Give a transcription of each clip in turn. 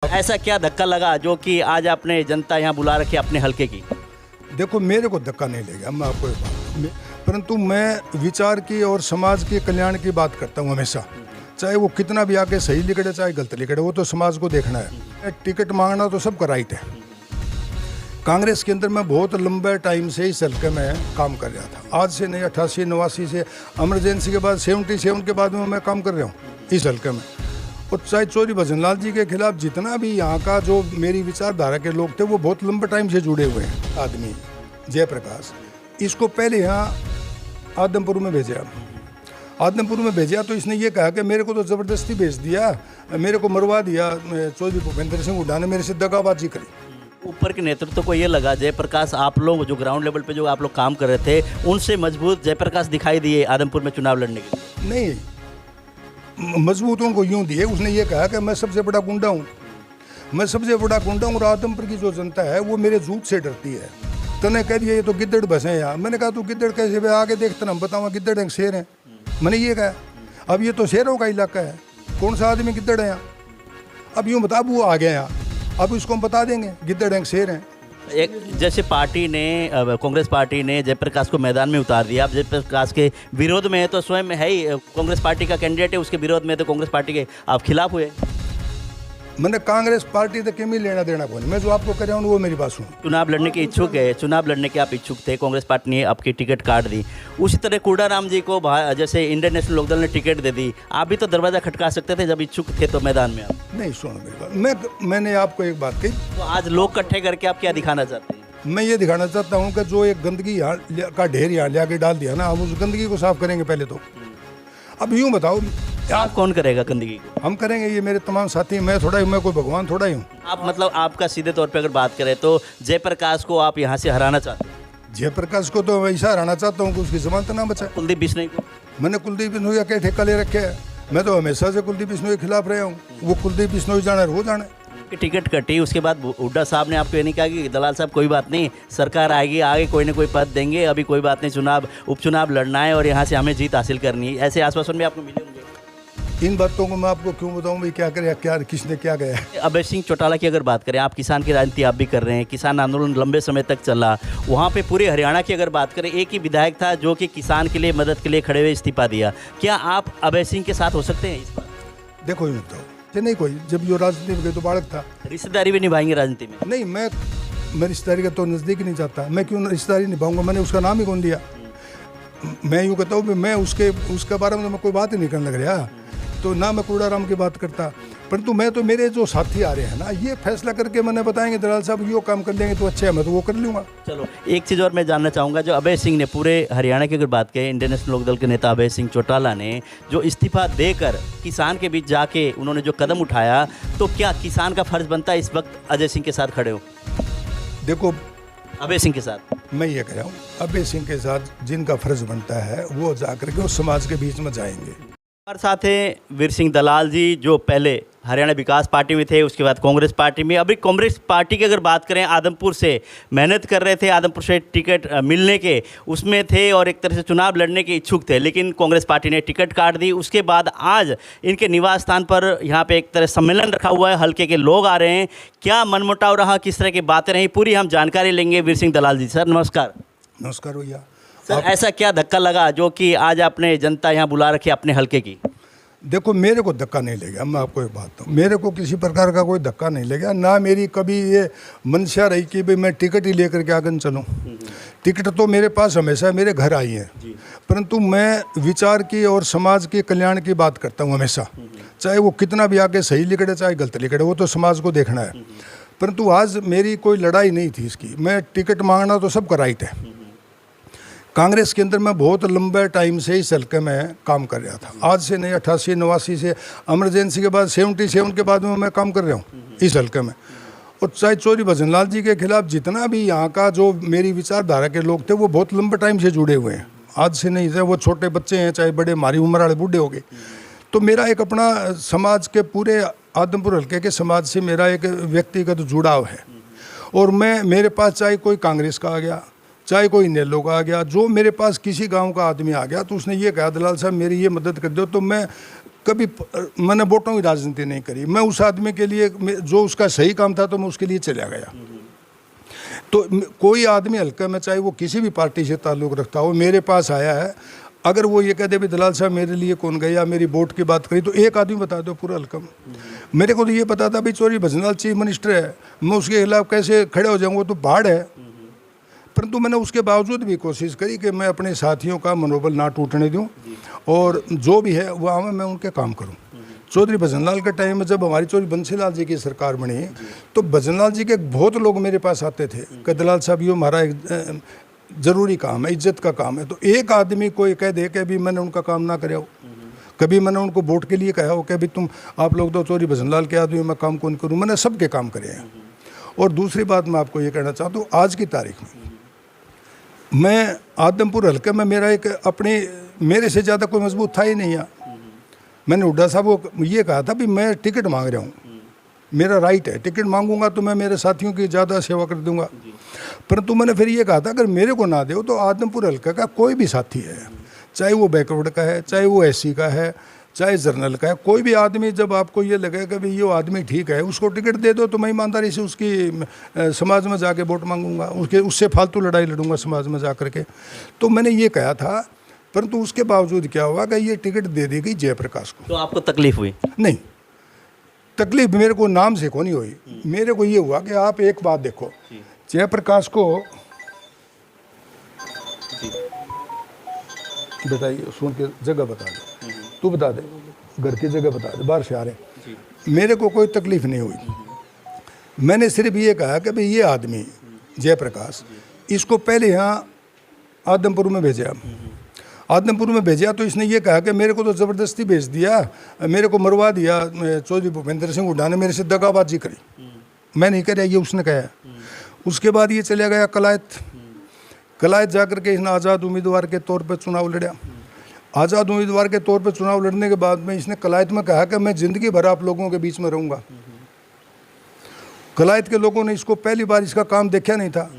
ऐसा क्या धक्का लगा जो कि आज आपने जनता यहाँ बुला रखी अपने हल्के की? देखो, मेरे को धक्का नहीं लगेगा, मैं आपको एक बात, परंतु मैं विचार की और समाज के कल्याण की बात करता हूँ हमेशा, चाहे वो कितना भी आके सही लिखड़े चाहे गलत लिखड़े, वो तो समाज को देखना है। टिकट मांगना तो सबका राइट है। कांग्रेस के अंदर मैं बहुत लंबे टाइम से इस हल्के में काम कर रहा था, आज से नहीं 88 89 से, इमरजेंसी के बाद 77 के बाद में मैं काम कर रहा हूँ इस हल्के में। और चाहे चौधरी भजनलाल जी के खिलाफ जितना भी यहाँ का जो मेरी विचारधारा के लोग थे वो बहुत लंबे टाइम से जुड़े हुए हैं। आदमी जयप्रकाश, इसको पहले यहाँ आदमपुर में भेजा, तो इसने ये कहा कि मेरे को तो ज़बरदस्ती भेज दिया, मेरे को मरवा दिया, चौधरी भूपेंद्र सिंह हुड्डा ने मेरे से दगाबाजी करी। ऊपर के नेतृत्व को ये लगा जयप्रकाश, आप लोग जो ग्राउंड लेवल पे जो आप लोग काम कर रहे थे उनसे मजबूत जयप्रकाश दिखाई दिए आदमपुर में चुनाव लड़ने के लिए। नहीं, मजबूत उनको यूँ दिए, उसने ये कहा कि मैं सबसे बड़ा गुंडा हूँ, और आदमपुर की जो जनता है वो मेरे झूठ से डरती है। तूने कह दिया ये तो गिद्दड़ बसे हैं यहाँ। मैंने कहा तू गिद्दड़ कैसे, भाई आगे देखते ना, हम बताऊँगा गिद्दड़ हैं शेर हैं। मैंने ये कहा, अब ये तो शेरों का इलाका है, कौन सा आदमी गिद्दड़ है यहाँ? अब यूँ बता, वो आ गया यहाँ, अब इसको हम बता देंगे गिद्दड़ हैं शेर हैं। एक जैसे पार्टी ने कांग्रेस पार्टी ने जयप्रकाश को मैदान में उतार दिया, आप जयप्रकाश के विरोध में है तो स्वयं है ही कांग्रेस पार्टी का कैंडिडेट है, उसके विरोध में तो कांग्रेस पार्टी के आप खिलाफ हुए। मैंने कांग्रेस पार्टी तक में लेना देना कौन, मैं जो आपको कर रहा हूँ वो मेरी बात सुनो। चुनाव लड़ने के इच्छुक है, चुनाव लड़ने के आप इच्छुक थे, कांग्रेस पार्टी ने आपकी टिकट काट दी। उसी तरह कूड़ाराम जी को जैसे इंडियन नेशनल लोकदल ने टिकट दे दी, आप भी तो दरवाजा खटका सकते थे जब इच्छुक थे तो मैदान में। आप नहीं, सुनो मेरी बात, मैंने आपको एक बात कही, तो आज लोग इकट्ठे करके आप क्या दिखाना चाहते हैं? मैं ये दिखाना चाहता हूँ कि जो एक गंदगी यहाँ का ढेर यहाँ ले आके डाल दिया ना, हम उस गंदगी को साफ करेंगे पहले तो। अब यूँ बताओ, आप कौन करेगा गंदगी को? हम करेंगे, ये मेरे तमाम साथी, मैं कोई भगवान थोड़ा ही हूँ। आप मतलब आपका सीधे तौर पे अगर बात करें तो जयप्रकाश को आप यहाँ से हराना चाहते हैं? जयप्रकाश को तो मैं ऐसा हराना चाहता हूँ कि उसकी जमानत ना बचा। कुलदीप बिश्नोई को? मैंने कुलदीप बिश्नोई के ठेका ले रखे है, मैं तो हमेशा से कुलदीप बिश्नोई के खिलाफ रहा हूँ। वो कुलदीप बिश्नोई जाना है वो जाने की टिकट कटी, उसके बाद हुड्डा साहब ने आपको ये नहीं कहा कि दलाल साहब कोई बात नहीं, सरकार आएगी, आगे कोई ना कोई पद देंगे, अभी कोई बात नहीं, चुनाव उपचुनाव लड़ना है और यहाँ से हमें जीत हासिल करनी है, ऐसे आश्वासन भी आपको मिले होंगे? इन बातों को मैं आपको क्यों बताऊं भाई, क्या करे, क्या किसने क्या गया है। अभय सिंह चौटाला की अगर बात करें, आप किसान की राजनीति आप भी कर रहे हैं, किसान आंदोलन लंबे समय तक चला, वहाँ पे पूरे हरियाणा की अगर बात करें एक ही विधायक था जो कि किसान के लिए मदद के लिए खड़े हुए इस्तीफा दिया, क्या आप अभय सिंह के साथ हो सकते हैं इस बार? देखो यूँ बताओ, नहीं कोई, जब जो राजनीति में गए तो बालक था, रिश्तेदारी भी निभाएंगे राजनीति में? नहीं, मैं रिश्तेदारी का तो नज़दीक नहीं चाहता, मैं क्यों रिश्तेदारी निभाऊंगा, मैंने उसका नाम ही कौन दिया। मैं यूँ कहता हूँ, मैं उसके बारे में तो मैं कोई बात ही नहीं करने लग रहा, तो ना मैं कूड़ाराम की बात करता, परंतु मैं तो मेरे जो साथी आ रहे हैं ना, ये फैसला करके मैंने बताएंगे दलाल साहब यो काम कर लेंगे तो अच्छा है, मैं तो वो कर लूँगा। चलो एक चीज़ और मैं जानना चाहूँगा, जो अभय सिंह ने पूरे हरियाणा की अगर बात करें, इंडियन नेशनल लोकदल के नेता अभय सिंह चौटाला ने जो इस्तीफा देकर किसान के बीच जाके उन्होंने जो कदम उठाया, तो क्या किसान का फर्ज बनता है इस वक्त अजय सिंह के साथ खड़े हो? देखो, अभय सिंह के साथ मैं ये कह रहा हूँ, अभय सिंह के साथ जिनका फर्ज बनता है वो जाकर के उस समाज के बीच में जाएंगे। हमारे साथ हैं वीर सिंह दलाल जी, जो पहले हरियाणा विकास पार्टी में थे, उसके बाद कांग्रेस पार्टी में, अभी कांग्रेस पार्टी की अगर बात करें आदमपुर से मेहनत कर रहे थे, आदमपुर से टिकट मिलने के उसमें थे और एक तरह से चुनाव लड़ने के इच्छुक थे, लेकिन कांग्रेस पार्टी ने टिकट काट दी। उसके बाद आज इनके निवास स्थान पर यहाँ पे एक तरह सम्मेलन रखा हुआ है, हल्के के लोग आ रहे हैं, क्या मनमुटाव रहा, किस तरह की बातें रही, पूरी हम जानकारी लेंगे वीर सिंह दलाल जी। सर नमस्कार। नमस्कार भैया। सर ऐसा क्या धक्का लगा जो कि आज आपने जनता यहाँ बुला रखी अपने हल्के की? देखो, मेरे को धक्का नहीं लगेगा, मैं आपको एक बात बताऊँ, मेरे को किसी प्रकार का कोई धक्का नहीं लगेगा, ना मेरी कभी ये मंशा रही कि भाई मैं टिकट ही लेकर के आगे चलूँ। टिकट तो मेरे पास हमेशा मेरे घर आई है, परंतु मैं विचार की और समाज के कल्याण की बात करता हूँ हमेशा, चाहे वो कितना भी आके सही लिखड़े चाहे गलत लिखड़े, वो तो समाज को देखना है। परंतु आज मेरी कोई लड़ाई नहीं थी इसकी, मैं टिकट मांगना तो सबका राइट है। कांग्रेस के अंदर मैं बहुत लंबे टाइम से इस हल्के में काम कर रहा था, आज से नहीं 88 89 से, इमरजेंसी के बाद 77 के बाद में मैं काम कर रहा हूँ इस हल्के में। और चाहे चौधरी भजनलाल जी के खिलाफ जितना भी यहाँ का जो मेरी विचारधारा के लोग थे वो बहुत लंबे टाइम से जुड़े हुए हैं, आज से नहीं, चाहे वो छोटे बच्चे हैं चाहे बड़े, हमारी उम्र वाले बूढ़े हो गए। तो मेरा एक अपना समाज के पूरे आदमपुर हल्के के समाज से मेरा एक व्यक्तिगत जुड़ाव है, और मेरे पास चाहे कोई कांग्रेस का आ गया, चाहे कोई नेलो का आ गया, जो मेरे पास किसी गांव का आदमी आ गया तो उसने ये कहा दलाल साहब मेरी ये मदद कर दो, तो मैंने वोटों की राजनीति नहीं करी। मैं उस आदमी के लिए जो उसका सही काम था तो मैं उसके लिए चला गया। तो कोई आदमी हल्का में, चाहे वो किसी भी पार्टी से ताल्लुक़ रखता हो, मेरे पास आया है, अगर वो ये कह दे भी दलाल साहब मेरे लिए कौन गया, मेरी वोट की बात करी, तो एक आदमी बता दो पूरा हल्का में। मेरे को तो ये पता था भाई चौधरी भजनलाल चीफ मिनिस्टर है, मैं उसके खिलाफ कैसे खड़े हो जाऊँगा, तो पहाड़ है। परंतु मैंने उसके बावजूद भी कोशिश करी कि मैं अपने साथियों का मनोबल ना टूटने दूं और जो भी है वहाँ में मैं उनके काम करूं। चौधरी भजनलाल के टाइम में जब हमारी चौधरी बंसीलाल जी की सरकार बनी तो भजनलाल जी के बहुत लोग मेरे पास आते थे कि दलाल साहब ये हमारा एक ज़रूरी काम है, इज्जत का काम है। तो एक आदमी कोई कह दे कि अभी मैंने उनका काम ना कराओ, कभी मैंने उनको वोट के लिए कहा हो कि अभी आप लोग तो चौधरी भजनलाल के आदमी, मैं काम कौन करूँ, मैंने सबके काम करे हैं। और दूसरी बात मैं आपको ये कहना चाहता हूँ, आज की तारीख में मैं आदमपुर हल्के में मेरे से ज़्यादा कोई मजबूत था ही नहीं है। मैंने हुड्डा साहब को ये कहा था भी मैं टिकट मांग रहा हूँ, मेरा राइट है, टिकट मांगूंगा तो मैं मेरे साथियों की ज़्यादा सेवा कर दूंगा। परंतु मैंने फिर ये कहा था अगर मेरे को ना दो तो आदमपुर हल्के का कोई भी साथी है, चाहे वो बैकवर्ड का है, चाहे वो SC का है, चाहे जर्नल का है, कोई भी आदमी, जब आपको ये लगे कि भाई ये आदमी ठीक है, उसको टिकट दे दो, तो मैं ईमानदारी से उसकी समाज में जाके वोट मांगूंगा, उससे फालतू लड़ाई लड़ूंगा समाज में जा करके। तो मैंने ये कहा था, परंतु उसके बावजूद क्या हुआ कि ये टिकट दे दी गई जयप्रकाश को। तो आपको तकलीफ हुई? नहीं, तकलीफ मेरे को नाम से को नहीं हुई। मेरे को ये हुआ कि आप एक बात देखो, जयप्रकाश को बताइए, सुन के जगह बता दे, तू बता दे, घर की जगह बता दे, बाहर से आ रहे। मेरे को कोई तकलीफ नहीं हुई। मैंने सिर्फ ये कहा कि भाई ये आदमी जयप्रकाश, इसको पहले यहाँ आदमपुर में भेजा। आदमपुर में भेजा तो इसने ये कहा कि मेरे को तो ज़बरदस्ती भेज दिया, मेरे को मरवा दिया, चौधरी भूपेंद्र सिंह हुड्डा ने मेरे से दगाबाजी करी, मैं नहीं करा, ये उसने कहा। उसके बाद ये चला गया कलायत जाकर के इसने आज़ाद उम्मीदवार के तौर पर चुनाव लड़ा। आज़ाद उम्मीदवार के तौर पर चुनाव लड़ने के बाद में इसने कलायत में कहा कि मैं ज़िंदगी भर आप लोगों के बीच में रहूँगा। कलायत के लोगों ने इसको पहली बार इसका काम देखा नहीं था,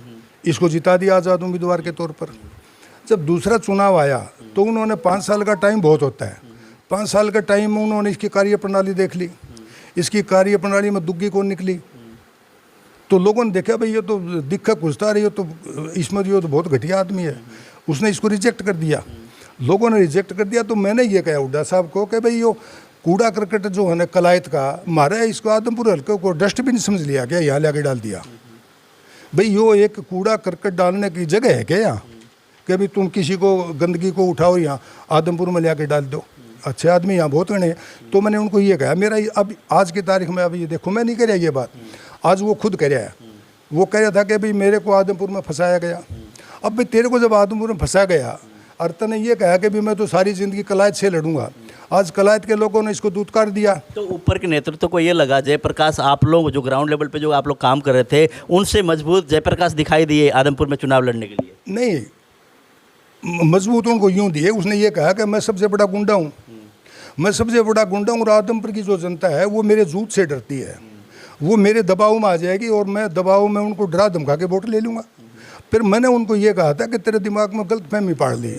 इसको जिता दिया आज़ाद उम्मीदवार के तौर पर। जब दूसरा चुनाव आया तो उन्होंने 5 साल का टाइम बहुत होता है, 5 साल का टाइम में उन्होंने इसकी कार्यप्रणाली देख ली, इसकी कार्यप्रणाली में दुग्गी कौन निकली। तो लोगों ने देखा भाई ये तो दिक्कत घुसता रही हो, तो इसमें ये तो बहुत घटिया आदमी है, उसने इसको रिजेक्ट कर दिया। लोगों ने रिजेक्ट कर दिया तो मैंने ये कहा हुड्डा साहब को कि भाई यो कूड़ा करकट जो है ना कलायत का मारा, इसको आदमपुर हल्के को डस्टबिन समझ लिया क्या, यहाँ लाके डाल दिया। भाई यो एक कूड़ा करकट डालने की जगह है क्या यहाँ, कि भाई तुम किसी को गंदगी को उठाओ यहाँ आदमपुर में ले डाल दो, अच्छे आदमी यहाँ बहुत गणे। तो मैंने उनको ये कहा, मेरा अब आज की तारीख में, अब ये देखो मैं नहीं कह रहा ये बात, आज वो खुद कह रहा है, वो कह रहा था कि भाई मेरे को आदमपुर में फंसाया गया। अब भाई तेरे को जब आदमपुर में फंसा गया और तने ये कहा कि भी मैं तो सारी ज़िंदगी कलायत से लड़ूंगा, आज कलायत के लोगों ने इसको दूतकार दिया। तो ऊपर के नेतृत्व को ये लगा जयप्रकाश, आप लोग जो ग्राउंड लेवल पे जो आप लोग काम कर रहे थे उनसे मजबूत जयप्रकाश दिखाई दिए आदमपुर में चुनाव लड़ने के लिए? नहीं, मजबूत उनको यूँ दिए, उसने ये कहा कि मैं सबसे बड़ा गुंडा हूँ, मैं सबसे बड़ा गुंडा हूँ और आदमपुर की जो जनता है वो मेरे जूत से डरती है, वो मेरे दबाव में आ जाएगी और मैं दबाव में उनको डरा धमका के वोट ले लूँगा। फिर मैंने उनको ये कहा था कि तेरे दिमाग में गलतफहमी पाड़ ली,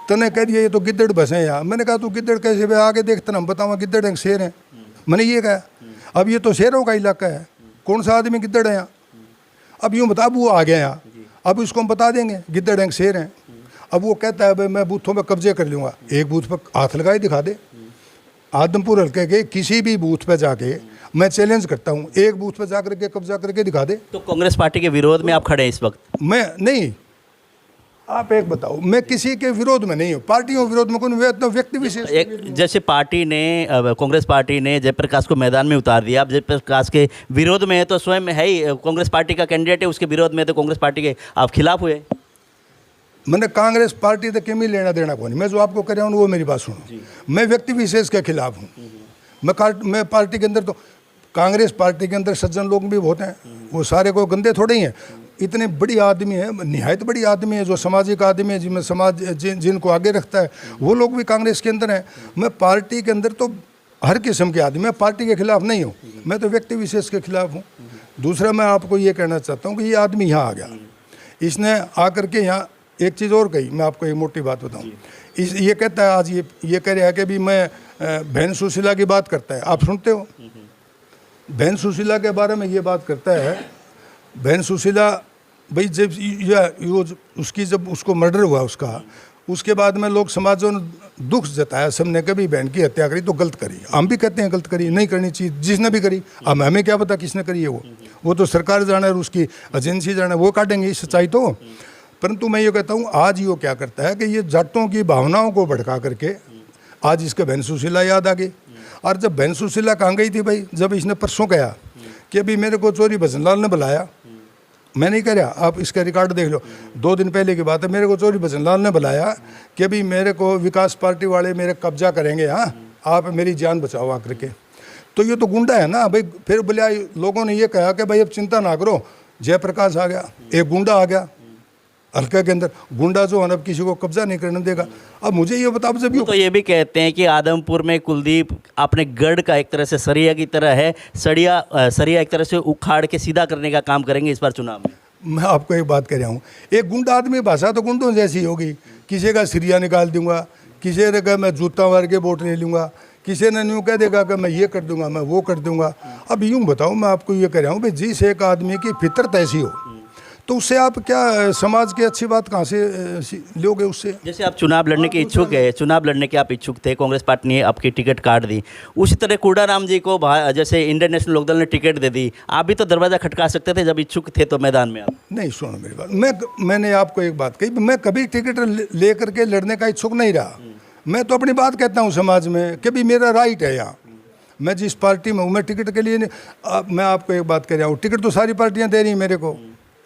तने कह दिया ये तो गिद्दड़ बसे हैं यहाँ। मैंने कहा तू गिद्दड़ कैसे, भाई आगे देख तना हम बताऊँगा गिद्दड़ हैं शेर हैं। मैंने ये कहा, अब ये तो शेरों का इलाका है, कौन सा आदमी गिद्दड़ है यहाँ। अब यूँ बता, अब वो आ गया यहाँ, अब इसको हम बता देंगे गिद्दड़ हैं शेर हैं। अब वो कहता है भाई मैं बूथों पर कब्जे कर लूँगा, एक बूथ पर हाथ लगाए दिखा दे, आदमपुर हल्के के किसी भी बूथ पर जाके मैं चैलेंज करता हूँ, एक बूथ पर जाकर के कब्जा करके दिखा दे। तो कांग्रेस पार्टी के विरोध में आप खड़े हैं इस वक्त? मैं नहीं, आप एक बताओ, मैं किसी के विरोध में नहीं हूँ, पार्टियों विरोध में कौन, व्यक्ति विशेष। जैसे पार्टी ने, कांग्रेस पार्टी ने जयप्रकाश को मैदान में उतार दिया, आप जयप्रकाश के विरोध में है तो स्वयं है ही कांग्रेस पार्टी का कैंडिडेट है, उसके विरोध में तो कांग्रेस पार्टी के आप खिलाफ हुए। मैंने कांग्रेस पार्टी तक में लेना देना कौन, मैं जो आपको कर रहा हूँ वो मेरी बात सुनो। मैं व्यक्ति विशेष के खिलाफ हूँ। मैं पार्टी के अंदर, तो कांग्रेस पार्टी के अंदर सज्जन लोग भी बहुत हैं, वो सारे को गंदे थोड़े ही हैं, इतने बड़ी आदमी है, निहायत बड़ी आदमी है, जो सामाजिक आदमी है, जिनमें समाज जिनको आगे रखता है, वो लोग भी कांग्रेस के अंदर हैं। मैं पार्टी के अंदर तो हर किस्म के आदमी, मैं पार्टी के खिलाफ नहीं हूँ, मैं तो व्यक्ति विशेष के खिलाफ हूँ। दूसरा मैं आपको ये कहना चाहता हूँ कि ये आदमी यहाँ आ गया, इसने आकर के यहाँ एक चीज़ और कही, मैं आपको एक मोटी बात बताऊँ। ये कहता है आज ये कह रहा है कि भी मैं बहन सुशीला की बात करता है, आप सुनते हो? बहन सुशीला के बारे में ये बात करता है। बहन सुशीला भाई जब उसकी जब उसको मर्डर हुआ उसके बाद में लोग समाजों ने दुख जताया, सबने कभी बहन की हत्या करी तो गलत करी। हम भी कहते हैं गलत करी, नहीं करनी चाहिए, जिसने भी करी। अब हमें क्या पता किसने करी है, वो तो सरकार जाने और उसकी एजेंसी जाने, वो काटेंगे सच्चाई तो। परंतु मैं ये कहता हूँ आज ये क्या करता है कि ये जाटों की भावनाओं को भड़का करके आज इसके बहन सुशीला याद आ गई। और जब बहन सुशीला कहाँ गई थी भाई, जब इसने परसों कहा कि अभी मेरे को चोरी भजनलाल ने बुलाया, मैं नहीं कह रहा, आप इसका रिकॉर्ड देख लो, 2 दिन पहले की बात है, मेरे को चोरी भजनलाल ने बुलाया कि अभी मेरे को विकास पार्टी वाले मेरे कब्जा करेंगे, हाँ आप मेरी जान बचाओ आकर के। तो ये तो गुंडा है ना भाई। फिर बोले लोगों ने ये कहा कि भाई अब चिंता ना करो, जयप्रकाश आ गया, एक गुंडा आ गया हल्के के अंदर, गुंडा जो है अब किसी को कब्जा नहीं करने देगा। अब मुझे ये बताओ, जब तो ये भी कहते हैं कि आदमपुर में कुलदीप अपने गढ़ का एक तरह से सरिया की तरह है, सरिया एक तरह से उखाड़ के सीधा करने का काम करेंगे इस बार चुनाव में। मैं आपको एक बात कह रहा हूँ, एक गुंडा आदमी भाषा तो गुंडों जैसी होगी, किसी का सिरिया निकाल दूंगा, किसी ने कहा मैं जूता मार के वोट ले लूँगा, किसी ने यूँ कह देगा कि मैं ये कर दूंगा, मैं वो कर दूंगा। अब यूँ बताओ, मैं आपको ये कह रहा हूँ भाई, जिस एक आदमी की फितरत ऐसी हो तो उससे आप क्या समाज की अच्छी बात कहाँ से लोगे उससे? जैसे आप चुनाव लड़ने के इच्छुक है, चुनाव लड़ने के आप इच्छुक थे, कांग्रेस पार्टी ने आपकी टिकट काट दी, उसी तरह कूड़ाराम जी को जैसे इंडियन नेशनल लोकदल ने टिकट दे दी, आप भी तो दरवाज़ा खटका सकते थे जब इच्छुक थे तो मैदान में आप। नहीं, सुनो मेरी बात, मैंने आपको एक बात कही, मैं कभी टिकट ले करके लड़ने का इच्छुक नहीं रहा। मैं तो अपनी बात कहता हूँ समाज में कि भी मेरा राइट है यहाँ, मैं जिस पार्टी में हूँ मैं टिकट के लिए नहीं। मैं आपको एक बात कह रहा हूँ, टिकट तो सारी पार्टियाँ दे रही हैं मेरे को,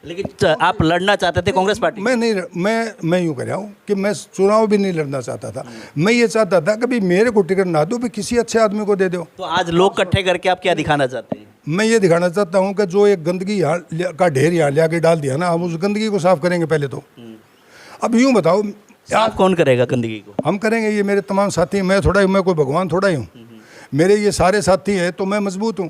लेकिन आप लड़ना चाहते थे कांग्रेस पार्टी? मैं यूँ कह रहा हूँ कि मैं चुनाव भी नहीं लड़ना चाहता था। मैं ये चाहता था कि भाई मेरे को टिकट ना दो, भी किसी अच्छे आदमी को दे दो। तो आज लोग इकट्ठे करके आप क्या दिखाना चाहते हैं? मैं ये दिखाना चाहता हूँ कि जो एक गंदगी यहाँ का ढेर यहाँ ले आके डाल दिया ना, हम उस गंदगी को साफ करेंगे पहले तो। अब यूँ बताओ, आप कौन करेगा गंदगी को? हम करेंगे, ये मेरे तमाम साथी, मैं कोई भगवान थोड़ा ही हूँ, मेरे ये सारे साथी हैं तो मैं मजबूत हूँ।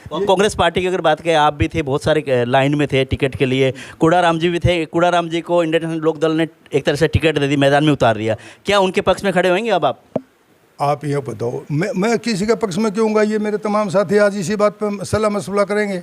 और कांग्रेस पार्टी की अगर बात करें, आप भी थे, बहुत सारे लाइन में थे टिकट के लिए, कूड़ाराम जी भी थे, कूड़ाराम जी को इंडियन नेशनल लोकदल ने एक तरह से टिकट दे दी, मैदान में उतार दिया, क्या उनके पक्ष में खड़े होंगे अब आप ये बताओ, मैं किसी के पक्ष में क्यों होऊंगा? ये मेरे तमाम साथी आज इसी बात पर सलाह मशवरा करेंगे।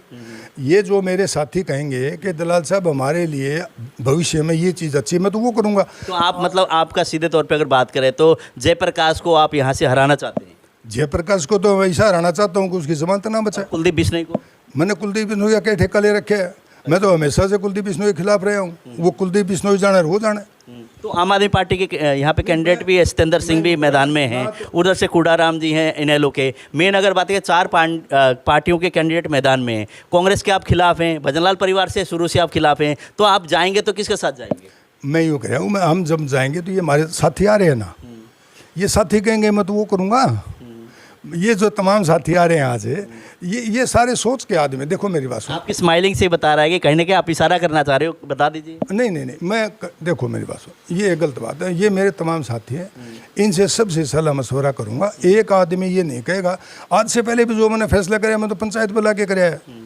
ये जो मेरे साथी कहेंगे कि दलाल साहब हमारे लिए भविष्य में ये चीज़ अच्छी है, मैं तो वो करूँगा। तो आप मतलब आपका सीधे तौर पे अगर बात करें तो जयप्रकाश को आप यहाँ से हराना चाहते हैं? जयप्रकाश को तो मैं ऐसा हराना चाहता हूँ कि उसकी जमानत ना बचाए। कुलदीप बिश्नोई को? मैंने कुलदीप बिश्नोई के ठेका ले रखे है, मैं तो हमेशा से कुलदीप बिश्नोई के खिलाफ रहा हूँ। वो कुलदीप बिश्नोई जाने वो जाने। तो आम आदमी पार्टी के यहाँ पे कैंडिडेट भी है, सत्येंद्र सिंह भी मैदान में हैं, उधर से कूड़ाराम जी हैं इनेलो के। मेन अगर बात करें 4 पार्टियों के कैंडिडेट मैदान में हैं, कांग्रेस के आप खिलाफ हैं, भजनलाल परिवार से शुरू से आप खिलाफ हैं, तो आप जाएंगे तो किसके साथ जाएंगे? मैं यूँ कह रहा हूँ, हम जब जाएंगे तो ये हमारे साथी आ रहे हैं ना, ये साथी कहेंगे मैं तो वो करूँगा। ये जो तमाम साथी आ रहे हैं आज, ये सारे सोच के आदमी। देखो मेरी बात सुनो, आपकी स्माइलिंग से बता रहा है कि कहीं ना कहीं आप इशारा करना चाह रहे हो, बता दीजिए। नहीं, मैं देखो मेरी बात सुनो, ये गलत बात है। ये मेरे तमाम साथी हैं, इनसे सबसे सलाह मशवरा करूँगा। एक आदमी ये नहीं कहेगा, आज से पहले भी जो मैंने फैसला कराया मैं तो पंचायत बुला के कराया है।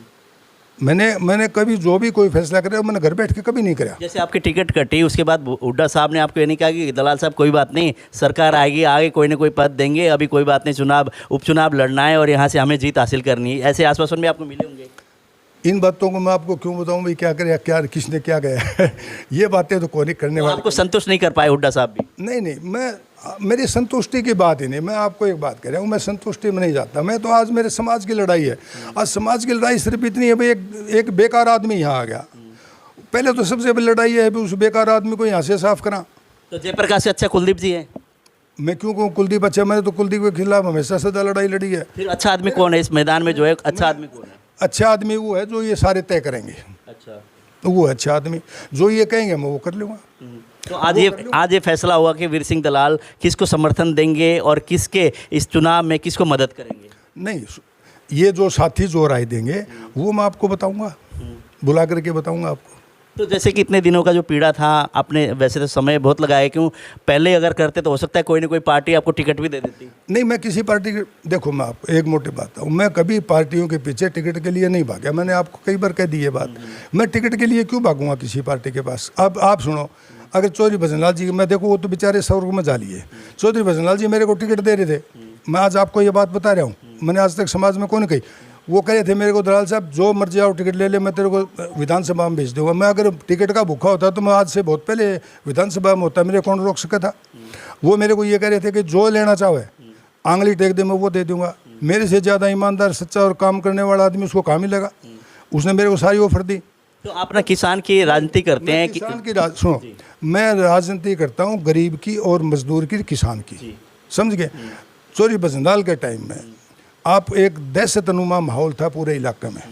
मैंने कभी जो भी कोई फैसला कराया मैंने घर बैठ के कभी नहीं कराया। जैसे आपकी टिकट कटी, उसके बाद हुड्डा साहब ने आपको ये नहीं कहा कि दलाल साहब कोई बात नहीं, सरकार आएगी, आगे कोई ना कोई पद देंगे, अभी कोई बात नहीं, उपचुनाव लड़ना है और यहाँ से हमें जीत हासिल करनी है, ऐसे आश्वासन भी आपको मिले होंगे? इन बातों को मैं आपको क्यों बताऊं भाई, क्या करे, क्या किसने क्या गया ये बातें तो कोई नहीं करने वाला। आपको संतुष्ट नहीं कर पाए हुड्डा साहब भी? नहीं, मेरी संतुष्टि की बात ही नहीं। मैं आपको एक बात कह रहा हूँ, मैं संतुष्टि में नहीं जाता। मैं तो आज मेरे समाज की लड़ाई है। आज समाज की लड़ाई सिर्फ इतनी है भाई, एक बेकार आदमी यहाँ आ गया, पहले तो सबसे बड़ी लड़ाई है उस बेकार आदमी को यहाँ से साफ करा। तो जयप्रकाश से अच्छा कुलदीप जी है? मैं क्यों कहूँ कुलदीप अच्छा? मैंने तो कुलदीप के खिलाफ हमेशा सदा लड़ाई लड़ी है। फिर अच्छा आदमी कौन है इस मैदान में, जो है अच्छा आदमी कौन है? अच्छा आदमी वो है जो ये सारे तय करेंगे। अच्छा, वो अच्छा आदमी जो ये कहेंगे मैं वो कर लूँगा। तो आज ये फैसला हुआ कि वीर सिंह दलाल किसको समर्थन देंगे और किसके इस चुनाव में किसको मदद करेंगे? नहीं, ये जो साथी जो राय देंगे वो मैं आपको बताऊंगा, बुला करके बताऊंगा आपको। तो जैसे कि इतने दिनों का जो पीड़ा था, आपने वैसे तो समय बहुत लगाया, क्यों पहले अगर करते तो हो सकता है कोई ना कोई पार्टी आपको टिकट भी दे देती। नहीं, मैं किसी पार्टी के, देखो मैं आपको एक मोटी बात हूँ, मैं कभी पार्टियों के पीछे टिकट के लिए नहीं भागा। मैंने आपको कई बार कह दी ये बात। मैं टिकट के लिए क्यों भागूंगा किसी पार्टी के पास। अब आप सुनो, अगर चौधरी भजनलाल जी, मैं देखो वो तो बेचारे स्वर्ग में जा लिए, चौधरी भजनलाल जी मेरे को टिकट दे रहे थे। मैं आज आपको ये बात बता रहा हूँ, मैंने आज तक समाज में कौन कही। वो कह रहे थे मेरे को, दलाल साहब जो मर्जी आओ टिकट ले ले, मैं तेरे को विधानसभा में भेज दूंगा। मैं अगर टिकट का भूखा होता तो मैं आज से बहुत पहले विधानसभा में होता, मेरे कौन रोक सका था। वो मेरे को ये कह रहे थे कि जो लेना चाहे आंगली टेक दे, मैं वो दे दूंगा। मेरे से ज़्यादा ईमानदार, सच्चा और काम करने वाला आदमी उसको कहाँ मिलेगा। उसने मेरे को सारी ऑफर दी। तो आप ना किसान की राजनीति करते हैं कि किसान की सुनो, मैं राजनीति करता हूँ गरीब की और मजदूर की, किसान की, समझ गए। चौधरी भजनलाल के टाइम में आप एक दहशतनुमा माहौल था पूरे इलाके में,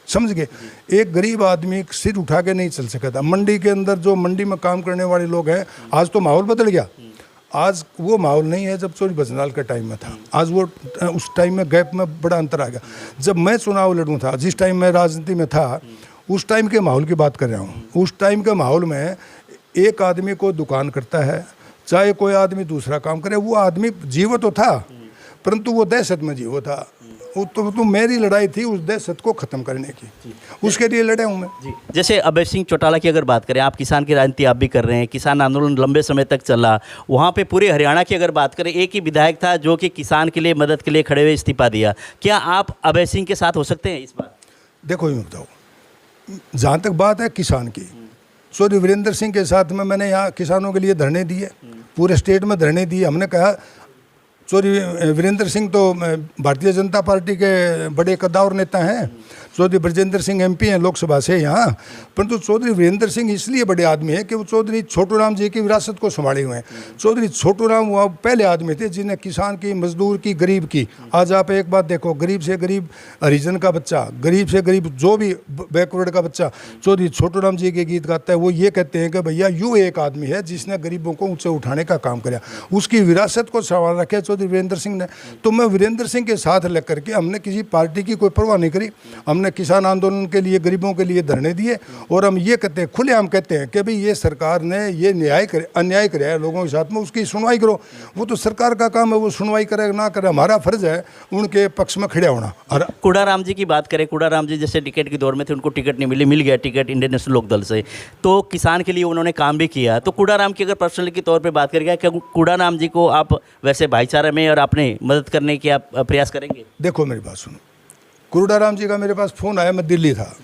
समझ गए। एक गरीब आदमी सिर उठा के नहीं चल सका था। मंडी के अंदर जो मंडी में काम करने वाले लोग हैं, आज तो माहौल बदल गया। आज वो माहौल नहीं है जब चौधरी भजनलाल के टाइम में था। आज वो उस टाइम में गैप में बड़ा अंतर आ गया। जब मैं चुनाव लड़ूँ था, जिस टाइम मैं राजनीति में था, उस टाइम के माहौल की बात कर रहा हूँ। उस टाइम के माहौल में एक आदमी को दुकान करता है, चाहे कोई आदमी दूसरा काम करे, वो आदमी जीवो तो था, परंतु वो दहशत में जीवो था। वो तो मेरी लड़ाई थी उस दहशत को ख़त्म करने की, उसके लिए लड़ा हूँ मैं। जी, जैसे अभय सिंह चौटाला की अगर बात करें, आप किसान की राजनीति आप भी कर रहे हैं, किसान आंदोलन लंबे समय तक चला, वहाँ पे पूरे हरियाणा की अगर बात करें, एक ही विधायक था जो कि किसान के लिए, मदद के लिए खड़े हुए इस्तीफा दिया। क्या आप अभय सिंह के साथ हो सकते हैं इस बार? देखो यूँ बताओ, जहाँ तक बात है किसान की, चौधरी वीरेंद्र सिंह के साथ में मैंने यहाँ किसानों के लिए धरने दिए, पूरे स्टेट में धरने दिए। हमने कहा चौधरी वीरेंद्र सिंह तो भारतीय जनता पार्टी के बड़े कद्दावर नेता हैं, चौधरी ब्रजेंद्र सिंह एमपी हैं लोकसभा से यहाँ, परंतु चौधरी वीरेंद्र सिंह इसलिए बड़े आदमी हैं कि वो चौधरी छोटू राम जी की विरासत को संभाले हुए हैं। चौधरी छोटू राम वो पहले आदमी थे जिन्हें किसान की, मजदूर की, गरीब की। आज आप एक बात देखो, गरीब से गरीब हरिजन का बच्चा, गरीब से गरीब जो भी बैकवर्ड का बच्चा चौधरी छोटू राम जी के गीत गाता है। वो ये कहते हैं कि भैया यूँ एक आदमी है जिसने गरीबों को ऊँचे उठाने का काम किया, उसकी विरासत को संभाल रखा चौधरी वीरेंद्र सिंह ने। तो मैं वीरेंद्र सिंह के साथ लग करके हमने किसी पार्टी की कोई परवाह नहीं करी। हमने किसान आंदोलन के लिए, गरीबों के लिए धरने दिए, और हम ये कहते हैं, खुलेआम कहते हैं कि भाई ये सरकार ने ये अन्याय कराया है लोगों के साथ में, उसकी सुनवाई करो। वो तो सरकार का काम है, वो सुनवाई करे ना करे, हमारा फर्ज है उनके पक्ष में खड़े होना। और कूड़ाराम जी की बात करें, कूड़ाराम जी जैसे टिकट के दौर में थे, उनको टिकट नहीं मिली, मिल गया टिकट इंडियन नेशनल लोकदल से, तो किसान के लिए उन्होंने काम भी किया। तो कूड़ाराम की अगर पर्सनल के तौर पर बात करेंगे, क्या कूड़ाराम जी को आप वैसे भाईचारे में और अपने मदद करने की आप प्रयास करेंगे? देखो मेरी बात सुनो, कूड़ाराम जी का मेरे पास फ़ोन आया, मैं दिल्ली था,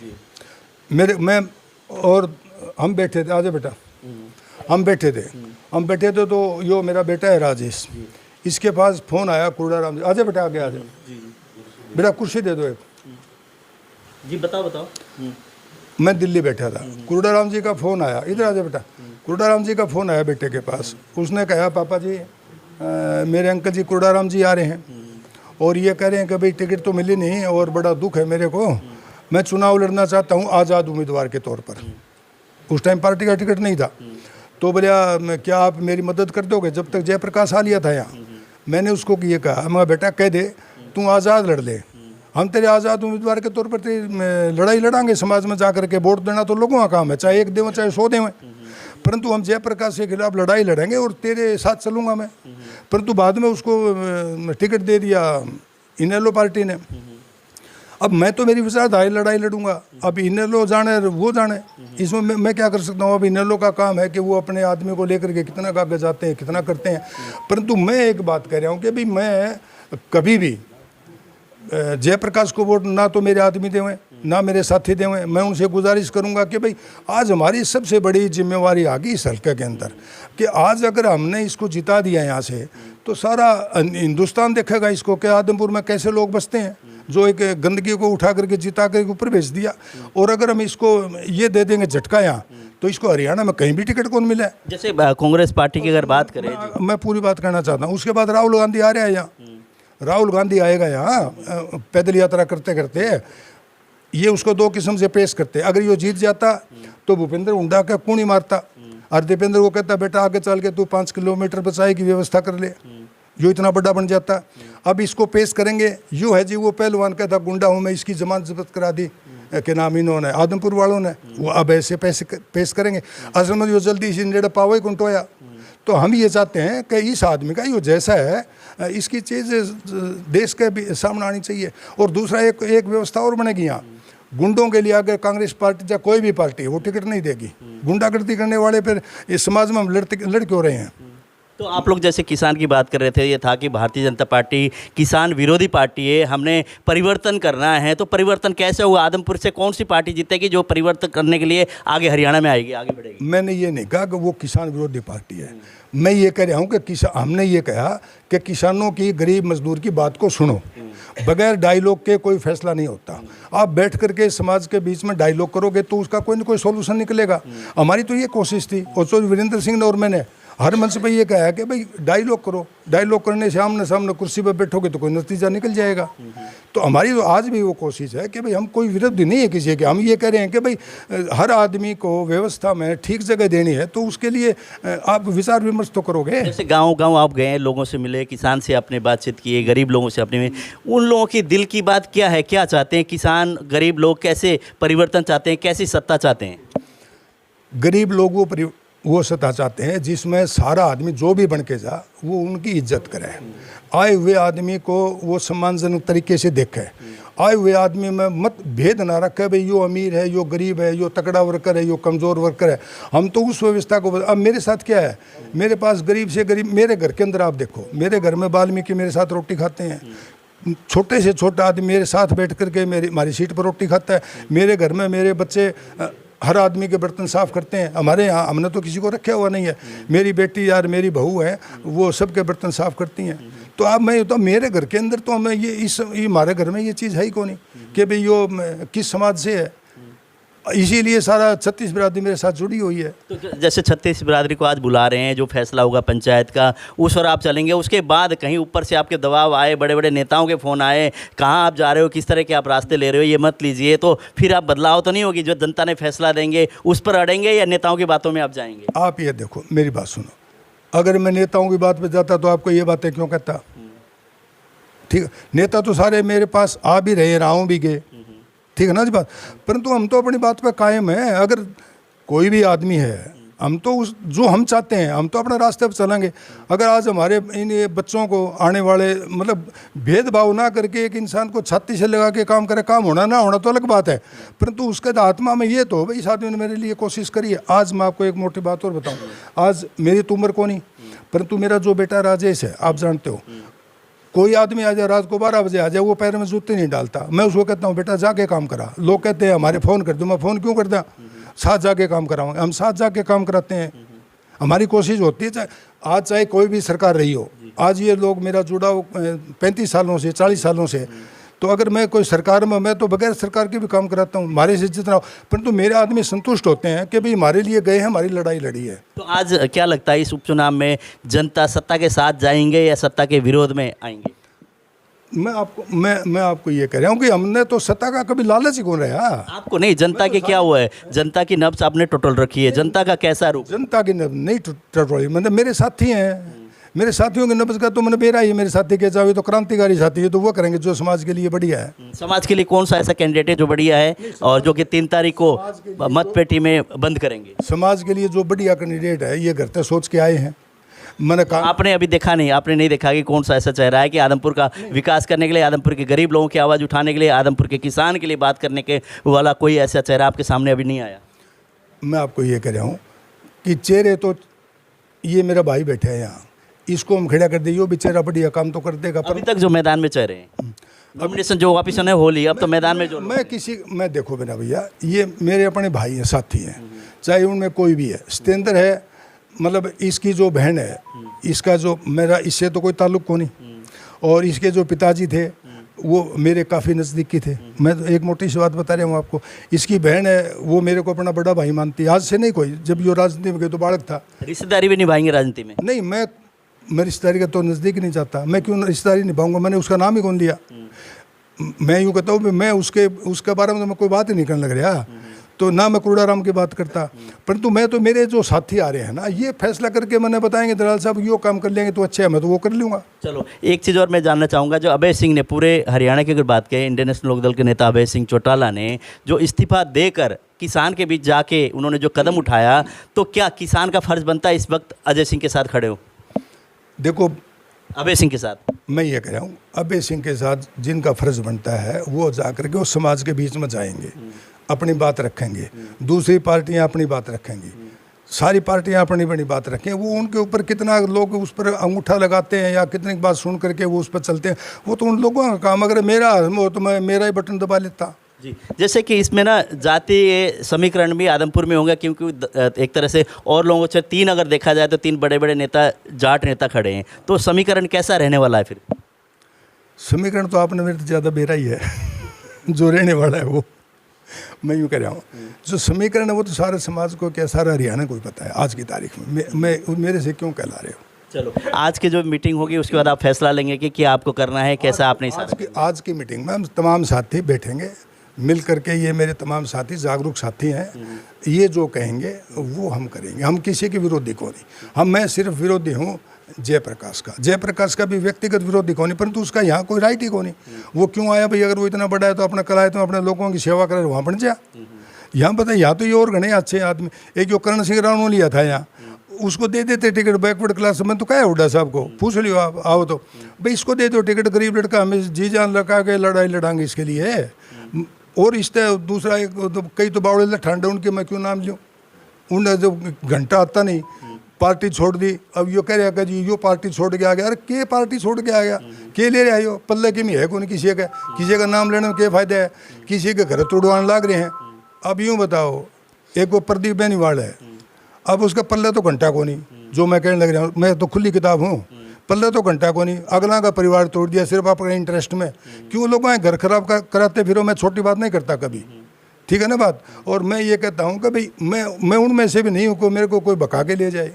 मैं और हम बैठे थे, आजा बेटा, हम बैठे थे तो यो मेरा बेटा है राजेश, इसके पास फ़ोन आया कूड़ाराम जी, आजा बेटा आगे आजा, बेटा कुर्सी दे दो एक। जी बताओ। मैं दिल्ली बैठा था, कूड़ाराम जी का फ़ोन आया, इधर आजा बेटा, कूड़ाराम जी का फ़ोन आया बेटे के पास। उसने कहा पापा जी मेरे अंकल जी कूड़ाराम जी आ रहे हैं और ये कह रहे हैं कि भाई टिकट तो मिली नहीं और बड़ा दुख है मेरे को, मैं चुनाव लड़ना चाहता हूँ आज़ाद उम्मीदवार के तौर पर। उस टाइम पार्टी का टिकट नहीं था। तो बोलिया क्या आप मेरी मदद कर दोगे? जब तक जयप्रकाश आलिया था यहाँ, मैंने उसको ये कहा, मैं बेटा कह दे तू आज़ाद लड़ ले, हम तेरे आज़ाद उम्मीदवार के तौर पर तेरी लड़ाई लड़ांगे समाज में जा करके। वोट देना तो लोगों का काम है, चाहे 1 दें चाहे 100 दें, परंतु हम जयप्रकाश के खिलाफ लड़ाई लड़ेंगे और तेरे साथ चलूँगा मैं। परंतु बाद में उसको टिकट दे दिया इनेलो पार्टी ने। अब मैं तो मेरी विचारधारा लड़ाई लड़ूंगा, अब इनेलो जाने वो जाने, इसमें मैं क्या कर सकता हूँ। अब इनेलो का काम है कि वो अपने आदमी को लेकर के कितना कागज जाते हैं, कितना करते हैं। परंतु मैं एक बात कह रहा हूँ कि भाई मैं कभी भी जयप्रकाश को वोट ना तो मेरे आदमी देवें ना मेरे साथी देवें। मैं उनसे गुजारिश करूंगा कि भाई आज हमारी सबसे बड़ी जिम्मेवारी आ गई इस हल्के के अंदर कि आज अगर हमने इसको जिता दिया यहाँ से तो सारा हिंदुस्तान देखेगा इसको कि आदमपुर में कैसे लोग बसते हैं, जो एक गंदगी को उठा करके जिता करके ऊपर भेज दिया। और अगर हम इसको ये दे देंगे झटका यहाँ, तो इसको हरियाणा में कहीं भी टिकट कौन मिला है। जैसे कांग्रेस पार्टी की अगर बात करें, मैं पूरी बात करना चाहता हूँ। उसके बाद राहुल गांधी आ रहा है यहाँ, राहुल गांधी आएगा यहाँ पैदल यात्रा करते करते, ये उसको 2 किस्म से पेश करते। अगर ये जीत जाता तो भूपेंद्र हुड्डा का कूणी मारता और दीपेंद्र को कहता बेटा आगे चल के तू 5 किलोमीटर बचाई की व्यवस्था कर ले, जो इतना बड़ा बन जाता। अब इसको पेश करेंगे, यूँ है जी वो पहलवान कहता गुंडा हूँ मैं, इसकी जमानत जब्त करा दी के नाम इन्होंने आदमपुर वालों ने, वो अब ऐसे पैसे पेश करेंगे। असल में जो जल्दी से नेड़ा पावे कुंटोया, तो हम ये चाहते हैं कि इस आदमी का ये जैसा है इसकी चीज़ देश के भी सामने आनी चाहिए। और दूसरा एक व्यवस्था और बनेगी यहाँ, गुंडों के लिए अगर कांग्रेस पार्टी या कोई भी पार्टी वो टिकट नहीं देगी, गुंडागर्दी करने वाले फिर इस समाज में हम लड़ क्यों रहे हैं। तो आप लोग जैसे किसान की बात कर रहे थे, ये था कि भारतीय जनता पार्टी किसान विरोधी पार्टी है, हमने परिवर्तन करना है, तो परिवर्तन कैसे होगा? आदमपुर से कौन सी पार्टी जीतेगी जो परिवर्तन करने के लिए आगे हरियाणा में आएगी, आगे बढ़ेगी? मैंने ये नहीं कहा कि वो किसान विरोधी पार्टी है, मैं ये कह रहा हूँ कि हमने ये कहा कि किसानों की, गरीब मजदूर की बात को सुनो, बगैर डायलॉग के कोई फैसला नहीं होता। आप बैठ करके समाज के बीच में डायलॉग करोगे तो उसका कोई ना कोई सॉल्यूशन निकलेगा। हमारी तो ये कोशिश थी, और जो वीरेंद्र सिंह ने और मैंने हर मंच पे ये कहा है कि भाई डायलॉग करो, डायलॉग करने से आमने सामने कुर्सी पर बैठोगे तो कोई नतीजा निकल जाएगा। तो हमारी तो आज भी वो कोशिश है कि भाई हम कोई विरोधी नहीं है किसी के, हम ये कह रहे हैं कि भाई हर आदमी को व्यवस्था में ठीक जगह देनी है, तो उसके लिए आप विचार विमर्श तो करोगे। जैसे गांव आप गए, लोगों से मिले, किसान से आपने बातचीत की, गरीब लोगों से अपने, उन लोगों की दिल की बात क्या है, क्या चाहते हैं किसान गरीब लोग, कैसे परिवर्तन चाहते हैं, कैसी सत्ता चाहते हैं? गरीब लोग वो सत्ता चाहते हैं जिसमें सारा आदमी जो भी बन के जा वो उनकी इज्जत करे, आए हुए आदमी को वो सम्मानजनक तरीके से देखे, आए हुए आदमी में मत भेद ना रखे, भाई यो अमीर है, यो गरीब है, यो तगड़ा वर्कर है, यो कमज़ोर वर्कर है। हम तो उस व्यवस्था को, अब मेरे साथ क्या है, मेरे पास गरीब से गरीब, मेरे घर के अंदर आप देखो, मेरे घर में वाल्मीकि मेरे साथ रोटी खाते हैं, छोटे से छोटा आदमी मेरे साथ बैठ करके हमारी सीट पर रोटी खाता है, मेरे घर में मेरे बच्चे हर आदमी के बर्तन साफ़ करते हैं। हमारे यहाँ हमने तो किसी को रखा हुआ नहीं है, मेरी बेटी यार मेरी बहू है वो सबके बर्तन साफ़ करती हैं। तो अब मैं तो मेरे घर के अंदर तो हमें ये हमारे घर में ये चीज़ है ही कौन कि भाई यो किस समाज से है, इसीलिए सारा 36 बिरादरी मेरे साथ जुड़ी हुई है। तो जैसे 36 बिरादरी को आज बुला रहे हैं, जो फैसला होगा पंचायत का उस और आप चलेंगे, उसके बाद कहीं ऊपर से आपके दबाव आए, बड़े बड़े नेताओं के फ़ोन आए, कहाँ आप जा रहे हो, किस तरह के आप रास्ते ले रहे हो, ये मत लीजिए, तो फिर आप बदलाव तो नहीं होगी? जो जनता ने फैसला देंगे उस पर अड़ेंगे या नेताओं की बातों में आप जाएंगे? आप ये देखो, मेरी बात सुनो, अगर मैं नेताओं की बात पर जाता तो आपको ये बातें क्यों कहता? ठीक है, नेता तो सारे मेरे पास आ भी रहे, राहों भी गए, ठीक है ना जी बात, परंतु हम तो अपनी बात पर कायम है। अगर कोई भी आदमी है, हम तो उस जो हम चाहते हैं हम तो अपने रास्ते पर चलेंगे। अगर आज हमारे इन बच्चों को आने वाले मतलब भेदभाव ना करके एक इंसान को छाती से लगा के काम करे, काम होना ना होना तो अलग बात है, परंतु उसके आत्मा में ये तो भाई इस आदमी ने मेरे लिए कोशिश करी है। आज मैं आपको एक मोटी बात और बताऊँ, आज मेरी तो उम्र को नहीं, परंतु मेरा जो बेटा राजेश है, आप जानते हो, कोई आदमी आ जाए रात को 12 बजे आ जाए, वो पैर में जूते नहीं डालता, मैं उसको कहता हूँ बेटा जाके काम करा। लोग कहते हैं हमारे फ़ोन कर दो, मैं फ़ोन क्यों करता, साथ जाके काम कराऊंगा, हम साथ जाके काम कराते हैं। हमारी कोशिश होती है, चाहे कोई भी सरकार रही हो, आज ये लोग मेरा जुड़ा 35 सालों से 40 सालों से, तो अगर मैं कोई सरकार में, मैं तो बगैर सरकार के भी काम कराता हूँ, हमारे से जितना, परंतु मेरे आदमी संतुष्ट होते हैं कि भाई हमारे लिए गए हैं, हमारी लड़ाई लड़ी है। तो आज क्या लगता है इस उपचुनाव में जनता सत्ता के साथ जाएंगे या सत्ता के विरोध में आएंगे? मैं आपको ये कह रहा हूँ कि हमने तो सत्ता का कभी लालच ही कौन रहा। आपको नहीं, जनता के क्या हुआ है? जनता की नब्ज आपने टोटल रखी है, जनता का कैसा रूप? जनता की नब्ज नहीं टटोली, मतलब मेरे साथी हैं, मेरे साथियों के नब्ज का तो मैंने बेरा ही, मेरे साथी के जावे तो क्रांतिकारी साथी है, तो वो करेंगे जो समाज के लिए बढ़िया है। समाज के लिए कौन सा ऐसा कैंडिडेट है जो बढ़िया है और जो कि 3 तारीख को मतपेटी में बंद करेंगे? समाज के लिए जो बढ़िया कैंडिडेट है ये घर तक सोच के आए हैं। मैंने कहा आपने अभी देखा नहीं, आपने नहीं देखा कि कौन सा ऐसा चेहरा है कि आदमपुर का विकास करने के लिए, आदमपुर के गरीब लोगों की आवाज़ उठाने के लिए, आदमपुर के किसान के लिए बात करने के वाला कोई ऐसा चेहरा आपके सामने अभी नहीं आया? मैं आपको ये कह रहा हूँ कि चेहरे तो ये मेरा भाई बैठे हैं यहाँ, इसको हम खड़ा कर दिए, यो बेचारा बढ़िया काम तो कर देगा। अभी तक जो मैदान में चेहरे हैं, नॉमिनेशन जो वापिस होने हो ली, अब तो मैदान में जो मैं देखो बिना भैया, ये मेरे अपने भाई हैं, साथी हैं, चाहे उनमें कोई भी है। सत्येंद्र है, मतलब इसकी जो बहन है, इसका जो मेरा इससे तो कोई ताल्लुक़ को नहीं, और इसके जो पिताजी थे वो मेरे काफ़ी नज़दीकी थे। मैं तो एक मोटी सी बात बता रहा हूँ आपको, इसकी बहन है वो मेरे को अपना बड़ा भाई मानती है, आज से नहीं कोई, जब यो राजनीति में गए तो बालक था। रिश्तेदारी भी निभाएंगे राजनीति में? नहीं, मैं रिश्तेदारी का तो नज़दीक नहीं चाहता, मैं क्यों रिश्तेदारी निभाऊंगा, मैंने उसका नाम ही कौन लिया। मैं यूँ कहता हूँ मैं उसके बारे में तो मैं कोई बात ही नहीं करने लग रहा, तो ना मैं क्रूडाराम की बात करता, परंतु मैं तो मेरे जो साथी आ रहे हैं ना, ये फैसला करके मैंने बताएंगे दलाल साहब यो काम कर लेंगे तो अच्छा है, मैं तो वो कर लूँगा। चलो एक चीज़ और मैं जानना चाहूँगा, जो अभय सिंह ने पूरे हरियाणा की अगर बात करें, इंडियन नेशनल लोकदल के नेता अभय सिंह चौटाला ने जो इस्तीफा देकर किसान के बीच जाके उन्होंने जो कदम उठाया, तो क्या किसान का फर्ज बनता है इस वक्त अजय सिंह के साथ खड़े हो? देखो अभय सिंह के साथ मैं ये कह रहा हूँ, अभय सिंह के साथ जिनका फर्ज बनता है वो जाकर के उस समाज के बीच में जाएंगे, अपनी बात रखेंगे, दूसरी पार्टियां अपनी बात रखेंगी, सारी पार्टियां अपनी बड़ी बात रखें। वो उनके ऊपर कितना लोग उस पर अंगूठा लगाते हैं या कितनी बात सुन करके वो उस पर चलते हैं, वो तो उन लोगों का काम। अगर मेरा हो तो मैं मेरा ही बटन दबा लेता। जी, जैसे कि इसमें ना जातीय समीकरण भी आदमपुर में होंगे, क्योंकि एक तरह से और लोगों से 3 अगर देखा जाए तो 3 बड़े बड़े नेता जाट नेता खड़े हैं, तो समीकरण कैसा रहने वाला है फिर? समीकरण तो आपने मेरे से ज़्यादा बेरा ही है जो रहने वाला है वो मैं यूँ कह रहा हूँ। जो समीकरण है वो तो सारे समाज को क्या सारा हरियाणा को ही पता है आज की तारीख में। मैं मेरे से क्यों कहला रहे हो? चलो आज की जो मीटिंग होगी उसके बाद आप फैसला लेंगे कि क्या आपको करना है, कैसा आपने आज की मीटिंग में हम तमाम साथी बैठेंगे मिल करके। ये मेरे तमाम साथी जागरूक साथी हैं, ये जो कहेंगे वो हम करेंगे। हम किसी के विरोधी को नहीं, मैं सिर्फ विरोधी हूँ जयप्रकाश का। जयप्रकाश का भी व्यक्तिगत विरोधी को नहीं, परंतु उसका यहाँ कोई राइट ही को नहीं। वो क्यों आया भाई? अगर वो इतना बड़ा है तो अपना कराए तो अपने लोगों की सेवा करे, वहाँ बन जा। यहाँ पता है, यहाँ तो ये और घने अच्छे आदमी, एक जो करण सिंह राणा लिया था यहाँ, उसको दे देते टिकट बैकवर्ड क्लास में। तो क्या है हुड्डा साहब को पूछ लियो आप आओ तो भाई इसको दे दो टिकट, गरीब लड़का, हमें जी जान लगा के लड़ाई लड़ाएंगे इसके लिए। और इस तरह दूसरा एक तो कई तो बावड़े ठंडे, उनके मैं क्यों नाम लूँ? उन जो घंटा आता नहीं, पार्टी छोड़ दी, अब यो कह रहा जी यो पार्टी छोड़ के आ गया। अरे के पार्टी छोड़ के आ गया? के ले रहे हो? पल्ले की में है कौन किसी का नाम लेने में क्या फायदा है? किसी के घर तोड़वाने लग रहे हैं। अब यूँ बताओ, एक वो प्रदीप बेनीवाल है, अब उसका पल्ले तो घंटा को नहीं। जो मैं कहने लग रहा हूँ, मैं तो खुली किताब हूँ, पल्ले तो घंटा को नहीं। अगला का परिवार तोड़ दिया सिर्फ अपने इंटरेस्ट में। क्यों लोगों के घर खराब कराते फिरो? मैं छोटी बात नहीं करता कभी, ठीक है ना बात। और मैं ये कहता हूँ कि भाई मैं उनमें से भी नहीं हूँ को मेरे को कोई बका के ले जाए।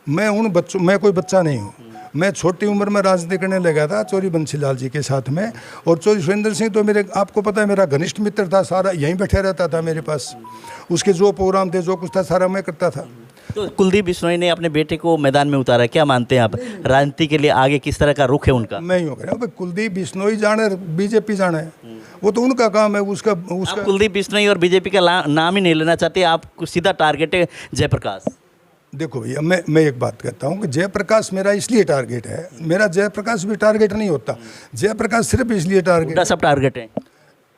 मैं कोई बच्चा नहीं हूँ। मैं छोटी उम्र में राजनीति करने लगा था चौधरी बंसीलाल जी के साथ में। और चौधरी सुरेंद्र सिंह तो मेरे, आपको पता है, मेरा घनिष्ठ मित्र था, सारा यहीं बैठा रहता था मेरे पास। उसके जो प्रोग्राम थे जो कुछ था सारा मैं करता था। तो कुलदीप बिश्नोई ने अपने बेटे को मैदान में उतारा, क्या मानते हैं आप? राजनीति के लिए आगे किस तरह का रुख है उनका? मैं यूँ कह रहा हूँ, कुलदीप बिश्नोई जाने, बीजेपी जाने, वो तो उनका काम है। उसका आप कुलदीप बिश्नोई और बीजेपी का नाम ही नहीं लेना चाहते, आप सीधा टारगेट है जयप्रकाश। देखो भैया, मैं एक बात कहता हूँ कि जयप्रकाश मेरा इसलिए टारगेट है, मेरा जयप्रकाश भी टारगेट नहीं होता। जयप्रकाश सिर्फ इसलिए टारगेट, सब टारगेट है,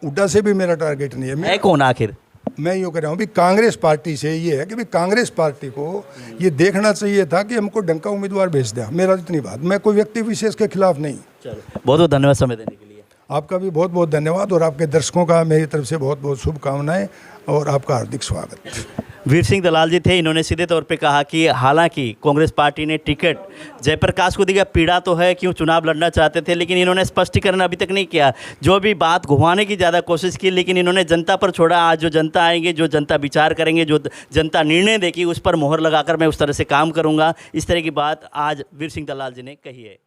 उड्डा से भी मेरा टारगेट नहीं है। मैं कौन आखिर? मैं यूँ कह रहा हूँ भी कांग्रेस पार्टी से ये है कि भाई कांग्रेस पार्टी को ये देखना चाहिए था कि हमको डंका उम्मीदवार भेज दिया। मेरा इतनी बात, मैं कोई व्यक्ति विशेष के खिलाफ नहीं। चलो बहुत बहुत धन्यवाद समय देने के लिए। आपका भी बहुत बहुत धन्यवाद और आपके दर्शकों का मेरी तरफ से बहुत बहुत शुभकामनाएं और आपका हार्दिक स्वागत। वीर सिंह दलाल जी थे, इन्होंने सीधे तौर पे कहा कि हालांकि कांग्रेस पार्टी ने टिकट जयप्रकाश को दिया, पीड़ा तो है क्यों चुनाव लड़ना चाहते थे, लेकिन इन्होंने स्पष्टीकरण अभी तक नहीं किया। जो भी बात घुमाने की ज़्यादा कोशिश की, लेकिन इन्होंने जनता पर छोड़ा। आज जो जनता आएंगे, जो जनता विचार करेंगे, जो जनता निर्णय देगी, उस पर मोहर लगाकर मैं उस तरह से काम करूँगा, इस तरह की बात आज वीर सिंह दलाल जी ने कही है।